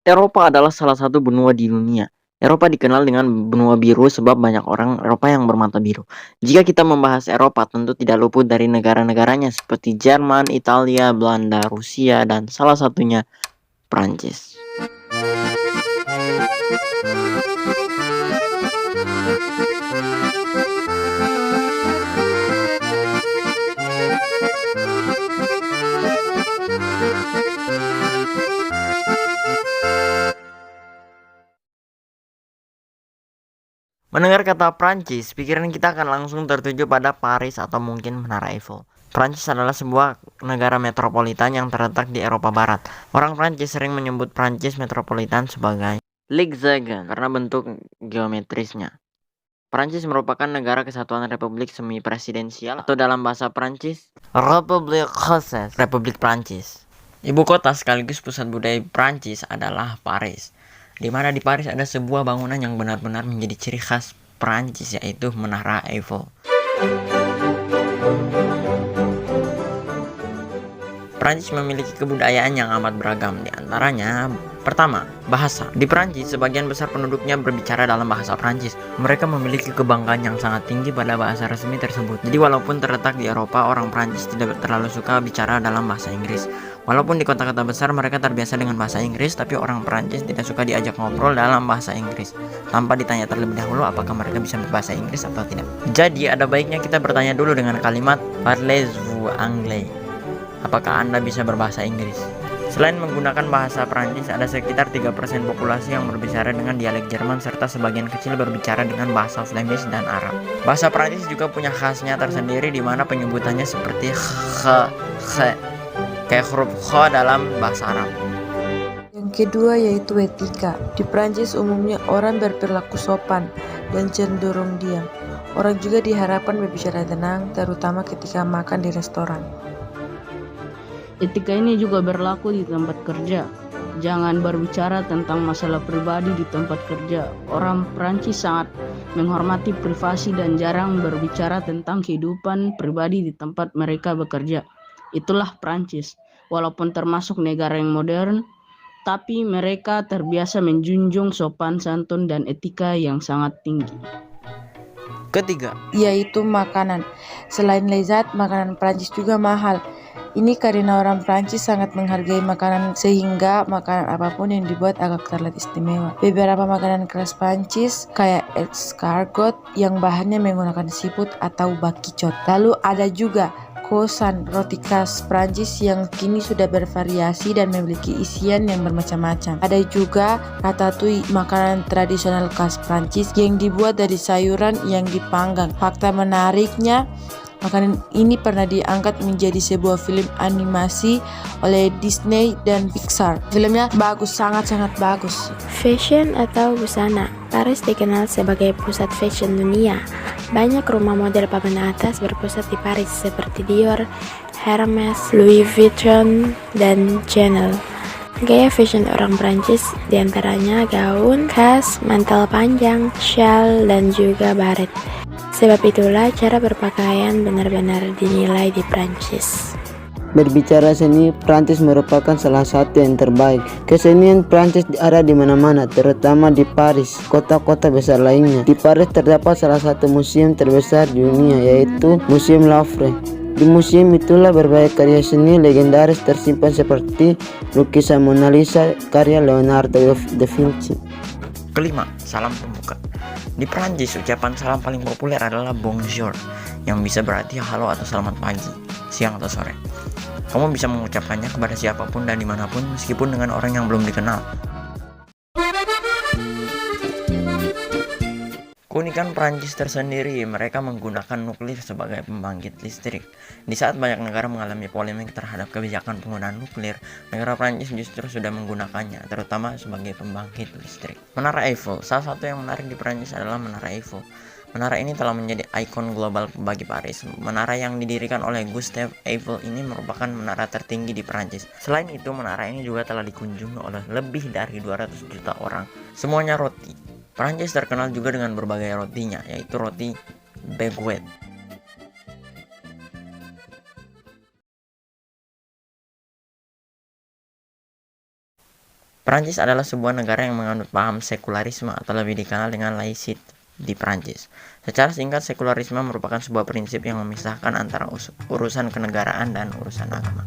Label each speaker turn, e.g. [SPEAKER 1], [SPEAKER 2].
[SPEAKER 1] Eropa adalah salah satu benua di dunia. Eropa dikenal dengan benua biru sebab banyak orang Eropa yang bermata biru. Jika kita membahas Eropa, tentu tidak luput dari negara-negaranya seperti Jerman, Italia, Belanda, Rusia, dan salah satunya Prancis. Mendengar kata Prancis, pikiran kita akan langsung tertuju pada Paris atau mungkin Menara Eiffel. Prancis adalah sebuah negara metropolitan yang terletak di Eropa Barat. Orang Prancis sering menyebut Prancis metropolitan sebagai l'Hexagone karena bentuk geometrisnya. Prancis merupakan negara kesatuan Republik Semi Presidensial atau dalam bahasa Prancis, République Française, Republik Prancis. Ibu kota sekaligus pusat budaya Prancis adalah Paris, di mana di Paris ada sebuah bangunan yang benar-benar menjadi ciri khas Prancis, yaitu Menara Eiffel. Prancis memiliki kebudayaan yang amat beragam, di antaranya pertama, bahasa. Di Prancis, sebagian besar penduduknya berbicara dalam bahasa Prancis. Mereka memiliki kebanggaan yang sangat tinggi pada bahasa resmi tersebut. Jadi walaupun terletak di Eropa, orang Prancis tidak terlalu suka bicara dalam bahasa Inggris. Walaupun di kota-kota besar mereka terbiasa dengan bahasa Inggris, tapi orang Prancis tidak suka diajak ngobrol dalam bahasa Inggris tanpa ditanya terlebih dahulu apakah mereka bisa berbahasa Inggris atau tidak. Jadi ada baiknya kita bertanya dulu dengan kalimat Parlez-vous anglais? Apakah Anda bisa berbahasa Inggris? Selain menggunakan bahasa Prancis, ada sekitar 3% populasi yang berbicara dengan dialek Jerman serta sebagian kecil berbicara dengan bahasa Flemish dan Arab. Bahasa Prancis juga punya khasnya tersendiri di mana penyebutannya seperti kayak huruf kh dalam bahasa Arab.
[SPEAKER 2] Yang kedua yaitu etika. Di Prancis umumnya orang berperilaku sopan dan cenderung diam. Orang juga diharapkan berbicara tenang, terutama ketika makan di restoran.
[SPEAKER 3] Etika ini juga berlaku di tempat kerja. Jangan berbicara tentang masalah pribadi di tempat kerja. Orang Prancis sangat menghormati privasi dan jarang berbicara tentang kehidupan pribadi di tempat mereka bekerja. Itulah Prancis. Walaupun termasuk negara yang modern, tapi mereka terbiasa menjunjung sopan santun dan etika yang sangat tinggi.
[SPEAKER 1] Ketiga,
[SPEAKER 2] Yaitu makanan. Selain lezat, makanan Prancis juga mahal. Ini karena orang Prancis sangat menghargai makanan sehingga makanan apapun yang dibuat agak terlihat istimewa. Beberapa makanan khas Prancis kayak escargot yang bahannya menggunakan siput atau bakicot. Lalu ada juga croissant, roti khas Prancis yang kini sudah bervariasi dan memiliki isian yang bermacam-macam. Ada juga ratatouille, makanan tradisional khas Prancis yang dibuat dari sayuran yang dipanggang. Fakta menariknya, makanan ini pernah diangkat menjadi sebuah film animasi oleh Disney dan Pixar. Filmnya bagus, sangat-sangat bagus.
[SPEAKER 4] Fashion atau busana. Paris dikenal sebagai pusat fashion dunia. Banyak rumah model papan atas berpusat di Paris seperti Dior, Hermes, Louis Vuitton, dan Chanel. Gaya fashion orang Prancis diantaranya gaun khas, mantel panjang, shawl, dan juga baret. Sebab itulah cara berpakaian benar-benar dinilai di Prancis.
[SPEAKER 5] Berbicara seni, Prancis merupakan salah satu yang terbaik. Kesenian Prancis ada di mana-mana, terutama di Paris, kota-kota besar lainnya. Di Paris terdapat salah satu museum terbesar di dunia, yaitu Museum Louvre. Di museum itulah berbagai karya seni legendaris tersimpan seperti lukisan Mona Lisa karya Leonardo da Vinci.
[SPEAKER 1] kelima, salam pembuka. Di Prancis, ucapan salam paling populer adalah bonjour, yang bisa berarti halo atau selamat pagi, siang atau sore. Kamu bisa mengucapkannya kepada siapapun dan dimanapun, meskipun dengan orang yang belum dikenal. Keunikan Prancis tersendiri, mereka menggunakan nuklir sebagai pembangkit listrik. Di saat banyak negara mengalami polemik terhadap kebijakan penggunaan nuklir, negara Prancis justru sudah menggunakannya, terutama sebagai pembangkit listrik. Menara Eiffel, salah satu yang menarik di Prancis adalah Menara Eiffel. Menara ini telah menjadi ikon global bagi Paris. Menara yang didirikan oleh Gustave Eiffel ini merupakan menara tertinggi di Prancis. Selain itu, menara ini juga telah dikunjungi oleh lebih dari 200 juta orang. Semuanya roti. Prancis terkenal juga dengan berbagai rotinya, yaitu roti baguette. Prancis adalah sebuah negara yang menganut paham sekularisme atau lebih dikenal dengan laicite di Prancis. Secara singkat, sekularisme merupakan sebuah prinsip yang memisahkan antara urusan kenegaraan dan urusan agama.